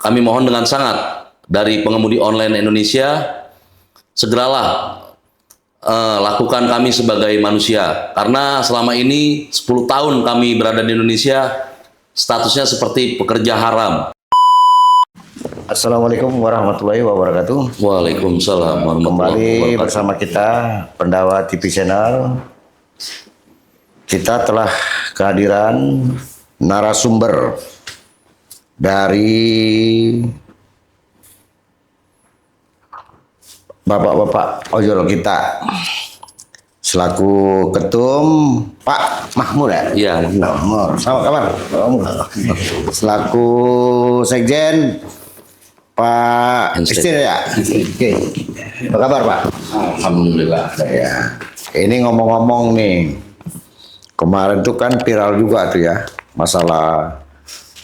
kami mohon dengan sangat dari pengemudi online Indonesia, segeralah lakukan kami sebagai manusia. Karena selama ini 10 tahun kami berada di Indonesia, statusnya seperti pekerja haram. Assalamualaikum warahmatullahi wabarakatuh. Waalaikumsalam warahmatullahi Kembali wabarakatuh. bersama kita Pendawa TV Channel. Kita telah kehadiran narasumber dari bapak-bapak ojol kita, selaku ketum Pak Mahmud ya? Iya, Mahmud. Sama kabar? Selaku sekjen Pak Istir ya? Oke. Apa kabar Pak? alhamdulillah. Ya. Ini ngomong-ngomong nih, kemarin tuh kan viral juga tuh ya, masalah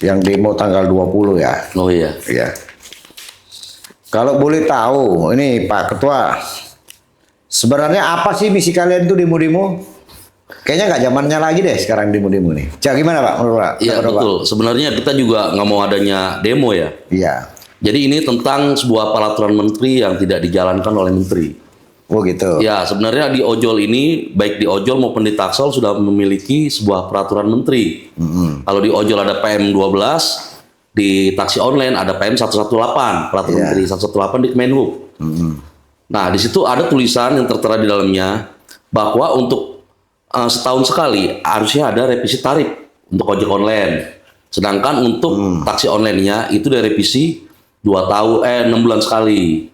yang demo tanggal 20 ya. Oh iya. Ya. Kalau boleh tahu, ini Pak Ketua, sebenarnya apa sih misi kalian tuh demo-demo? Kayaknya nggak zamannya lagi deh sekarang demo-demo nih. Cak, gimana Pak? Menurut Pak? Iya betul. Sebenarnya kita juga nggak mau adanya demo ya. Iya. Jadi ini tentang sebuah peraturan menteri yang tidak dijalankan oleh menteri. Oh gitu. Ya, sebenarnya di ojol ini, baik di ojol maupun di taksol sudah memiliki sebuah peraturan menteri. Kalau di ojol ada PM 12, di taksi online ada PM 118, peraturan menteri 118 di Kemenhub. Nah, di situ ada tulisan yang tertera di dalamnya bahwa untuk setahun sekali harusnya ada revisi tarif untuk ojek online. Sedangkan untuk taksi online-nya itu direvisi 6 bulan sekali.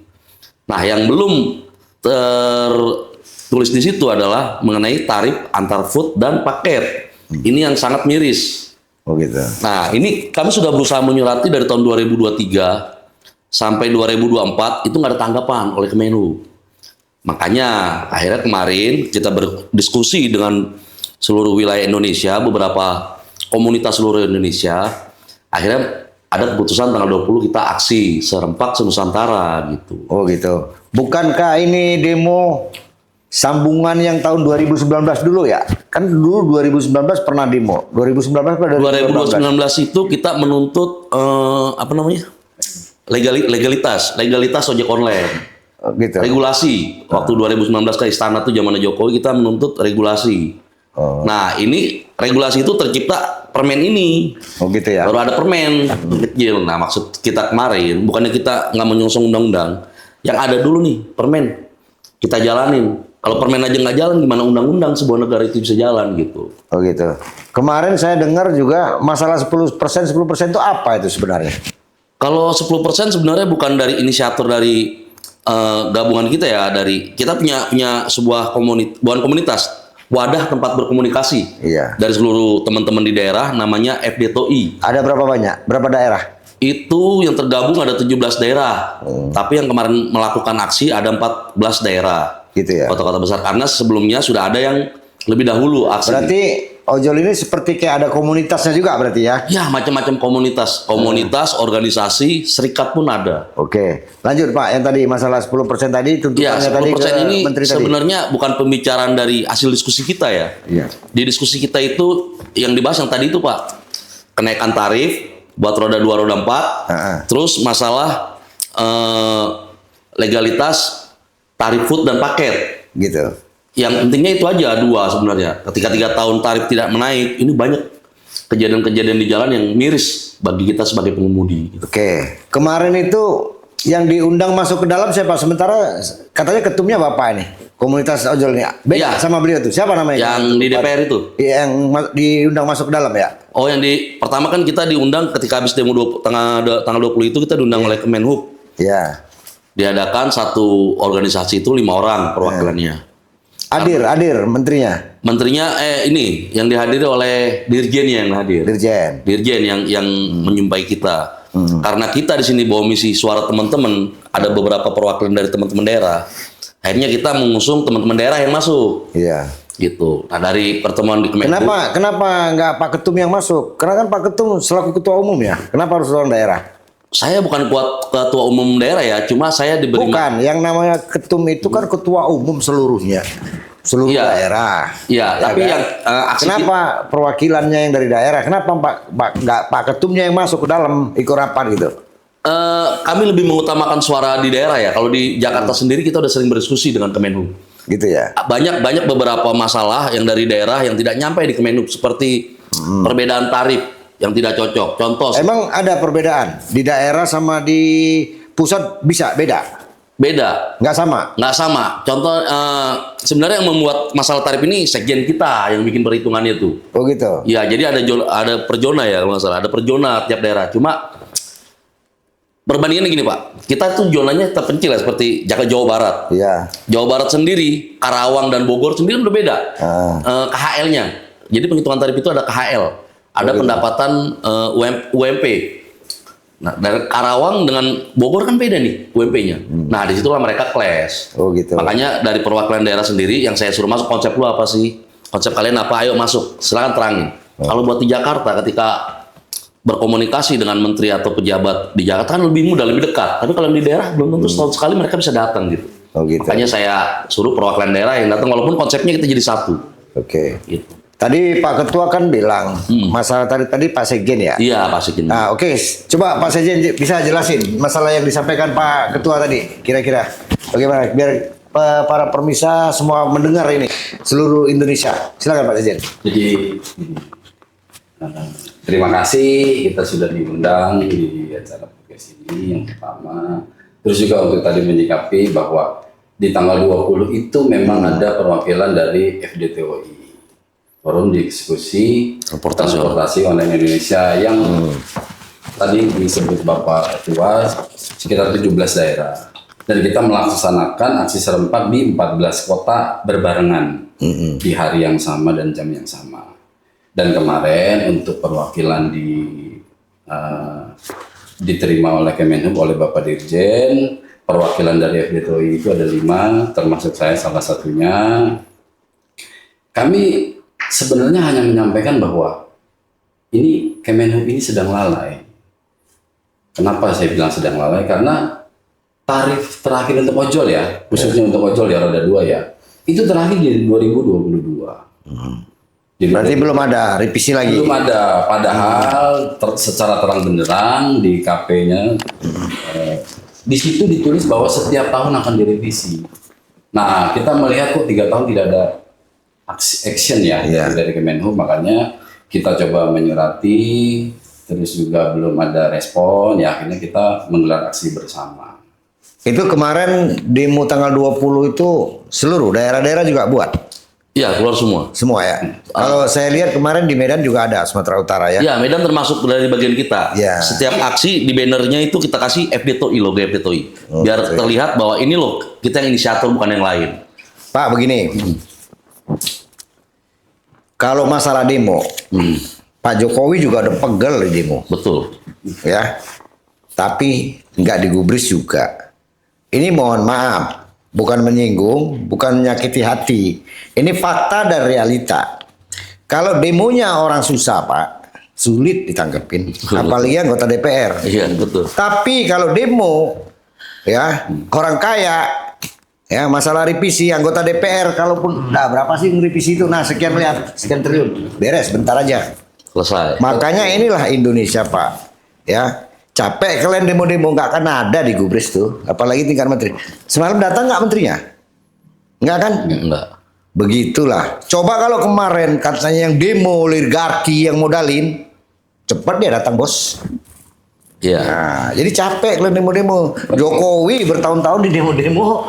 Nah, yang belum tertulis di situ adalah mengenai tarif antar food dan paket. Ini yang sangat miris. Oh gitu. Nah, ini kami sudah berusaha menyurati dari tahun 2023 sampai 2024 itu nggak ada tanggapan oleh Kemenhub. Makanya akhirnya kemarin kita berdiskusi dengan seluruh wilayah Indonesia, beberapa komunitas seluruh Indonesia. Akhirnya ada keputusan tanggal 20 kita aksi serempak se-Nusantara gitu. Oh gitu. Bukankah ini demo sambungan yang tahun 2019 dulu ya? Kan dulu 2019 pernah demo. 2019 pada 2019 itu kita menuntut legalitas ojek online. Oh, gitu. Regulasi. Waktu 2019 ke istana tuh zamannya Jokowi kita menuntut regulasi. Oh. Nah, ini regulasi itu tercipta permen ini. Oh gitu ya. Baru ada permen kecil. Nah, maksud kita kemarin bukannya kita nggak menyongsong undang-undang, yang ada dulu nih permen kita jalanin. Kalau permen aja nggak jalan, gimana undang-undang sebuah negara itu bisa jalan gitu. Oh gitu. Kemarin saya dengar juga masalah 10% itu apa itu sebenarnya? Kalau 10% sebenarnya bukan dari inisiator dari gabungan kita ya, dari kita punya sebuah komunitas, wadah tempat berkomunikasi. Iya. Dari seluruh teman-teman di daerah namanya FDTOI. Ada berapa banyak? Berapa daerah? Itu yang tergabung ada 17 daerah. Tapi yang kemarin melakukan aksi ada 14 daerah. Gitu ya. Kota-kota besar, karena sebelumnya sudah ada yang lebih dahulu aksi. Berarti ojol ini seperti kayak ada komunitasnya juga berarti ya? Ya, macam-macam komunitas, organisasi, serikat pun ada. Oke. Lanjut Pak, yang tadi masalah 10% tadi Ya, tuntutannya tadi 10% ke ini menteri tadi. sebenarnya bukan pembicaraan dari hasil diskusi kita ya. Iya. Di diskusi kita itu yang dibahas yang tadi itu Pak, kenaikan tarif buat roda 2, roda 4, terus masalah legalitas tarif food dan paket. Gitu. Yang pentingnya itu aja dua sebenarnya. Ketika 3 tahun tarif tidak menaik, ini banyak kejadian-kejadian di jalan yang miris bagi kita sebagai pengemudi. Oke. Kemarin itu yang diundang masuk ke dalam siapa? Sementara katanya ketumnya Bapak ini. Komunitas ojol ini. Beda sama beliau tuh. Siapa namanya? Yang di DPR itu? Yang diundang masuk ke dalam ya? Oh, yang pertama kan kita diundang ketika habis demo tanggal 20 itu kita diundang oleh Kemenhub. Iya. Diadakan satu organisasi itu 5 orang perwakilannya. Hadir menterinya. Menterinya ini yang dihadiri oleh dirjennya yang hadir. Dirjen yang menyumpai kita. Karena kita di sini bawa misi suara teman-teman, ada beberapa perwakilan dari teman-teman daerah. Akhirnya kita mengusung teman-teman daerah yang masuk. Iya. Gitu. Nah, dari pertemuan di Kemenhub. Kenapa nggak Pak Ketum yang masuk? Karena kan Pak Ketum selaku ketua umum ya. Kenapa harus orang daerah? Saya bukan ketua umum daerah ya, cuma saya diberi. Bukan, yang namanya ketum itu kan ketua umum seluruhnya, seluruh daerah. Iya, tapi kan? yang kenapa perwakilannya yang dari daerah? Kenapa Pak Ketumnya yang masuk ke dalam ikut rapat gitu? Kami lebih mengutamakan suara di daerah ya. Kalau di Jakarta sendiri kita udah sering berdiskusi dengan Kemenhub. Gitu ya. Banyak beberapa masalah yang dari daerah yang tidak nyampe di Kemenhub, seperti perbedaan tarif yang tidak cocok. Contoh, Emang ada perbedaan di daerah sama di pusat bisa beda? beda, Nggak sama? nggak sama. Contoh, sebenarnya yang membuat masalah tarif ini sekjen kita yang bikin perhitungannya itu. Oh gitu. Ya, jadi ada per zona ya kalau nggak salah, ada per zona tiap daerah. Cuma perbandingannya gini Pak, kita tuh zonanya terpencil ya, seperti Jawa Barat. Iya. Jawa Barat sendiri, Karawang dan Bogor sendiri udah beda. KHL-nya. Jadi penghitungan tarif itu ada KHL, ada pendapatan UMP. Nah, dari Karawang dengan Bogor kan beda nih UMP-nya. Nah, disitulah mereka clash. Oh gitu. Makanya dari perwakilan daerah sendiri yang saya suruh masuk, konsep lu apa sih? Konsep kalian apa? Ayo masuk, silakan terangin. Kalau buat di Jakarta, ketika berkomunikasi dengan menteri atau pejabat di Jakarta kan lebih mudah, lebih dekat. Tapi kalau di daerah belum tentu setahun sekali mereka bisa datang gitu. Oh gitu. Makanya saya suruh perwakilan daerah yang datang, walaupun konsepnya kita jadi satu. Oke. Gitu. Tadi Pak Ketua kan bilang masalah tadi Pak Sekjen ya. Iya, Pak Sekjen. Nah, oke. Coba Pak Sekjen bisa jelasin masalah yang disampaikan Pak Ketua tadi. Kira-kira bagaimana biar para permisa semua mendengar ini seluruh Indonesia. Silakan Pak Sekjen. Jadi terima kasih kita sudah diundang di acara podcast ini yang pertama. Terus juga untuk tadi menyikapi bahwa di tanggal 20 itu memang ada perwakilan dari FDTOI, Forum Diskusi Transportasi Online Indonesia, yang tadi disebut Bapak Ketua sekitar 17 daerah. Dan kita melaksanakan aksi serempak di 14 kota berbarengan di hari yang sama dan jam yang sama. Dan kemarin untuk perwakilan diterima oleh Kemenhub oleh Bapak Dirjen, perwakilan dari FDTOI itu ada 5, termasuk saya salah satunya. Kami sebenarnya hanya menyampaikan bahwa ini Kemenhub ini sedang lalai. Kenapa saya bilang sedang lalai? Karena tarif terakhir untuk ojol ya, khususnya untuk ojol ya roda 2 ya, itu terakhir di 2022. Jadi Berarti belum ada revisi lagi. belum ada, padahal secara terang benderang di KP-nya di situ ditulis bahwa setiap tahun akan direvisi. Nah, kita melihat kok 3 tahun tidak ada action ya dari Kemenhub, makanya kita coba menyurati, terus juga belum ada respon, ya akhirnya kita menggelar aksi bersama. Itu kemarin demo tanggal 20 itu seluruh daerah-daerah juga buat. Iya, keluar semua. Semua ya. Kalau saya lihat kemarin di Medan juga ada, Sumatera Utara ya. Ya, Medan termasuk dari bagian kita. Ya. Setiap aksi di bannernya itu kita kasih FDTOI, logo FDTOI. Biar terlihat bahwa ini loh, kita yang inisiator bukan yang lain. Pak begini. Kalau masalah demo, Pak Jokowi juga ada pegel di demo. Betul. Ya. Tapi nggak digubris juga. Ini mohon maaf, bukan menyinggung, bukan menyakiti hati. Ini fakta dan realita. Kalau demonya orang susah, Pak, sulit ditanggepin. Apalagi anggota DPR. Iya, betul. Tapi kalau demo, ya orang kaya, ya masalah revisi anggota DPR, kalaupun, nah berapa sih revisi itu? Nah sekian miliar, sekian triliun, beres, bentar aja. Selesai. Makanya inilah Indonesia, Pak. Ya. Capek kalian demo-demo, nggak akan ada di gubris tuh, apalagi tingkat menteri. Semalam datang nggak menterinya? Nggak kan? Enggak. Begitulah. Coba kalau kemarin katanya yang demo oligarki yang modalin, cepat dia datang bos. Iya. Nah, jadi capek kalian demo-demo. Jokowi bertahun-tahun di demo-demo,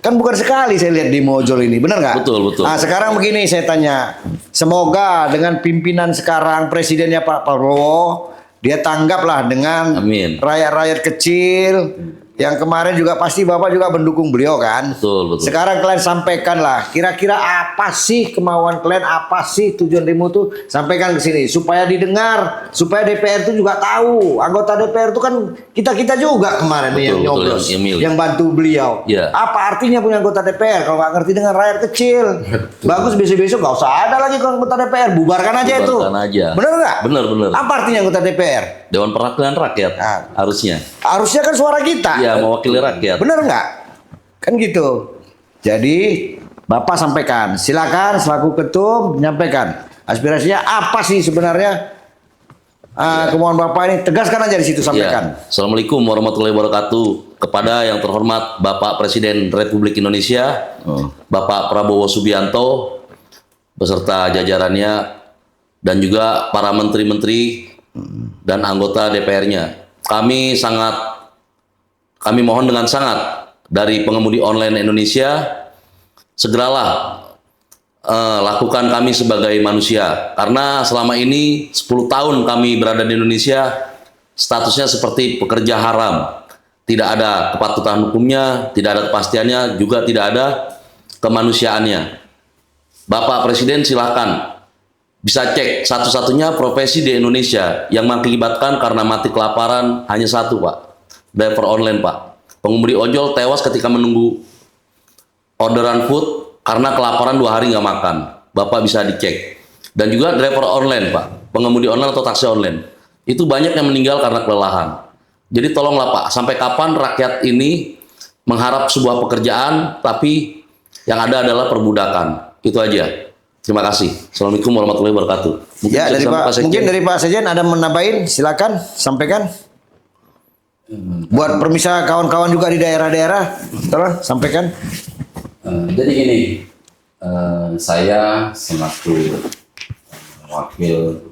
kan bukan sekali saya lihat demo ojol ini, benar nggak? Betul, betul. Nah sekarang begini saya tanya, semoga dengan pimpinan sekarang presidennya Pak Prabowo, dia tanggaplah dengan Amin. rakyat-rakyat kecil yang kemarin juga pasti Bapak juga mendukung beliau kan. Betul, betul. Sekarang kalian sampaikanlah kira-kira apa sih kemauan kalian, apa sih tujuan demo tuh, sampaikan ke sini supaya didengar, supaya DPR itu juga tahu. Anggota DPR itu kan kita-kita juga kemarin Betul, yang betul, nyoblos, yang milih. yang bantu beliau. Iya. Apa artinya punya anggota DPR kalau nggak ngerti dengan rakyat kecil? Bagus besok-besok nggak usah ada lagi anggota DPR, bubarkan aja itu. Bubarkan aja. Bener nggak? Bener, bener. Apa artinya anggota DPR? Dewan Perwakilan Rakyat Ah. harusnya. Harusnya kan suara kita. Iya, mewakili rakyat. Bener nggak? Kan gitu. Jadi Bapak sampaikan, silakan selaku ketum menyampaikan aspirasinya apa sih sebenarnya kemauan Bapak ini tegaskan aja di situ sampaikan. Ya. Assalamualaikum warahmatullahi wabarakatuh. Kepada yang terhormat Bapak Presiden Republik Indonesia, Bapak Prabowo Subianto, beserta jajarannya, dan juga para menteri-menteri dan anggota DPR-nya. Kami mohon dengan sangat dari pengemudi online Indonesia, segeralah lakukan kami sebagai manusia. Karena selama ini 10 tahun kami berada di Indonesia, statusnya seperti pekerja haram. Tidak ada kepatutan hukumnya, tidak ada kepastiannya, juga tidak ada kemanusiaannya. Bapak Presiden silakan bisa cek, satu-satunya profesi di Indonesia yang mengakibatkan karena mati kelaparan hanya satu, Pak. Driver online, Pak. Pengemudi ojol tewas ketika menunggu orderan food karena kelaparan 2 hari nggak makan. Bapak bisa dicek. Dan juga driver online, Pak. Pengemudi online atau taksi online. Itu banyak yang meninggal karena kelelahan. Jadi tolonglah, Pak, sampai kapan rakyat ini mengharap sebuah pekerjaan tapi yang ada adalah perbudakan. Itu aja. Terima kasih. Assalamualaikum warahmatullahi wabarakatuh. Mungkin dari Pak Sekjen ada menambahin, silakan sampaikan. Buat permisah kawan-kawan juga di daerah-daerah, tolong sampaikan. Jadi gini, saya selaku wakil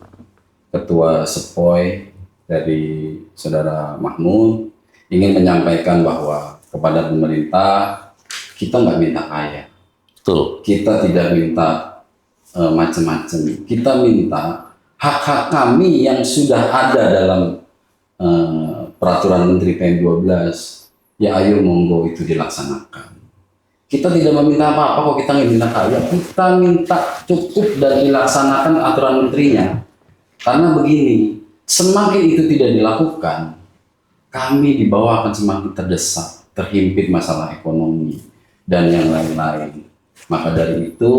ketua Sepoi dari Saudara Mahmud ingin menyampaikan bahwa kepada pemerintah kita nggak minta kaya, Betul. kita tidak minta macam-macam, kita minta hak-hak kami yang sudah ada dalam peraturan Menteri PM12, ya ayo monggo itu dilaksanakan. Kita tidak meminta apa-apa kok, kita nggak minta kaya, kita minta cukup dan dilaksanakan aturan menterinya. Karena begini, semakin itu tidak dilakukan, kami di bawah akan semakin terdesak, terhimpit masalah ekonomi dan yang lain-lain. Maka dari itu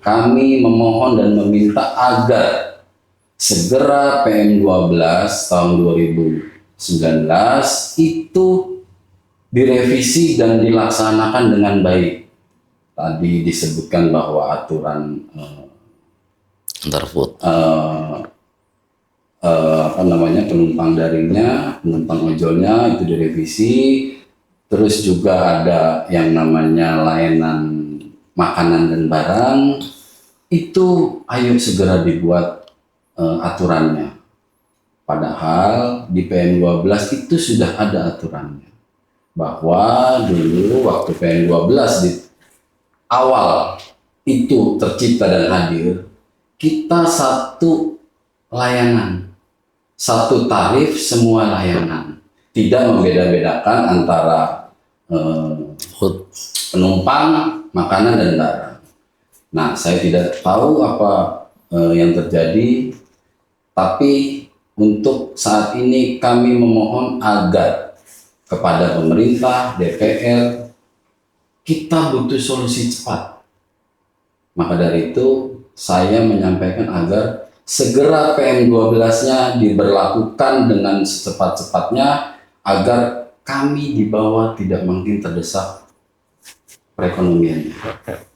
kami memohon dan meminta agar segera PM12 tahun 2019 itu direvisi dan dilaksanakan dengan baik. Tadi disebutkan bahwa aturan Antar food. Penumpang daringnya, penumpang ojolnya itu direvisi. Terus juga ada yang namanya layanan makanan dan barang, itu ayo segera dibuat aturannya. Padahal di PM12 itu sudah ada aturannya. Bahwa dulu waktu PM12 di awal itu tercipta dan hadir, kita satu layanan, satu tarif semua layanan. Tidak membeda-bedakan antara Food. penumpang, makanan dan barang. Nah, saya tidak tahu apa yang terjadi, tapi untuk saat ini kami memohon agar kepada pemerintah, DPR, kita butuh solusi cepat. Maka dari itu, saya menyampaikan agar segera PM12-nya diberlakukan dengan secepat-cepatnya agar kami di bawah tidak makin terdesak perekonomian.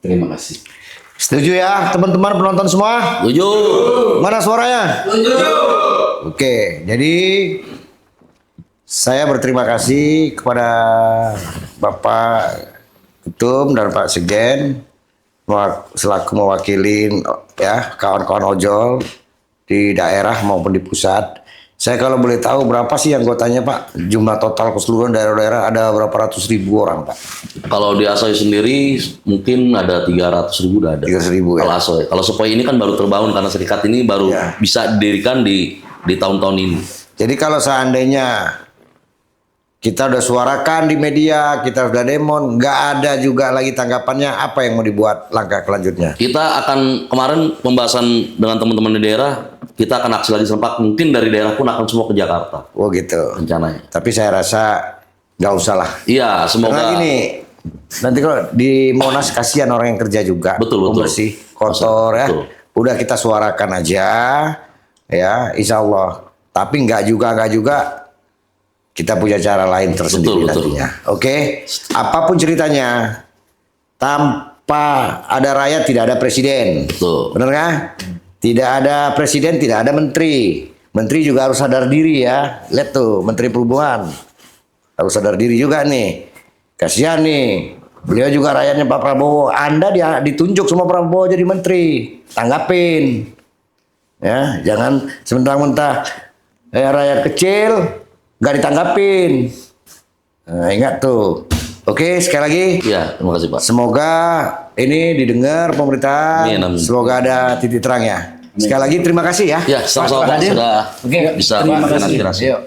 Terima kasih. Setuju ya teman-teman penonton semua? Setuju. Mana suaranya? Setuju. Oke, jadi saya berterima kasih kepada Bapak Ketum dan Pak Sekjen selaku mewakili ya kawan-kawan ojol di daerah maupun di pusat. Saya kalau boleh tahu berapa sih anggotanya, Pak? Jumlah total keseluruhan daerah-daerah ada berapa ratus ribu orang, Pak? Kalau di Asoy sendiri mungkin ada 300.000 udah ada. 300.000 ya. Kalau Asoy, kalau Sepoi ini kan baru terbangun karena serikat ini baru Ya. bisa didirikan di tahun-tahun ini. Jadi kalau seandainya kita udah suarakan di media, kita udah demon, nggak ada juga lagi tanggapannya, apa yang mau dibuat langkah selanjutnya? Kita akan kemarin pembahasan dengan teman-teman di daerah, kita akan aksi lagi serempak. Mungkin dari daerah pun akan semua ke Jakarta Oh gitu. rencananya. Tapi saya rasa nggak usah lah. Iya, Karena semoga. gini, nanti kalau di Monas kasihan orang yang kerja juga, Betul, betul. bersih, kotor ya. Betul. Udah kita suarakan aja, ya, insya Allah. Tapi nggak juga kita punya cara lain tersendiri Betul, betul. nantinya. Oke, apapun ceritanya, tanpa ada rakyat tidak ada presiden. Betul. Benar nggak? Tidak ada presiden, tidak ada menteri. Menteri juga harus sadar diri ya. Lihat tuh, Menteri Perhubungan harus sadar diri juga nih. Kasihan nih, beliau juga rakyatnya Pak Prabowo. Anda ditunjuk sama Prabowo jadi menteri, tanggapin. Ya, jangan sementara-mentah rakyat kecil nggak ditanggapin. Nah, ingat tuh. Oke, sekali lagi. Ya, terima kasih Pak. Semoga ini didengar pemerintah. Amin, amin. Semoga ada titik terangnya. Sekali lagi terima kasih ya. Ya, sama-sama Pak, Hadir. sudah Oke, bisa terima kasih. mengaspirasi. Yuk.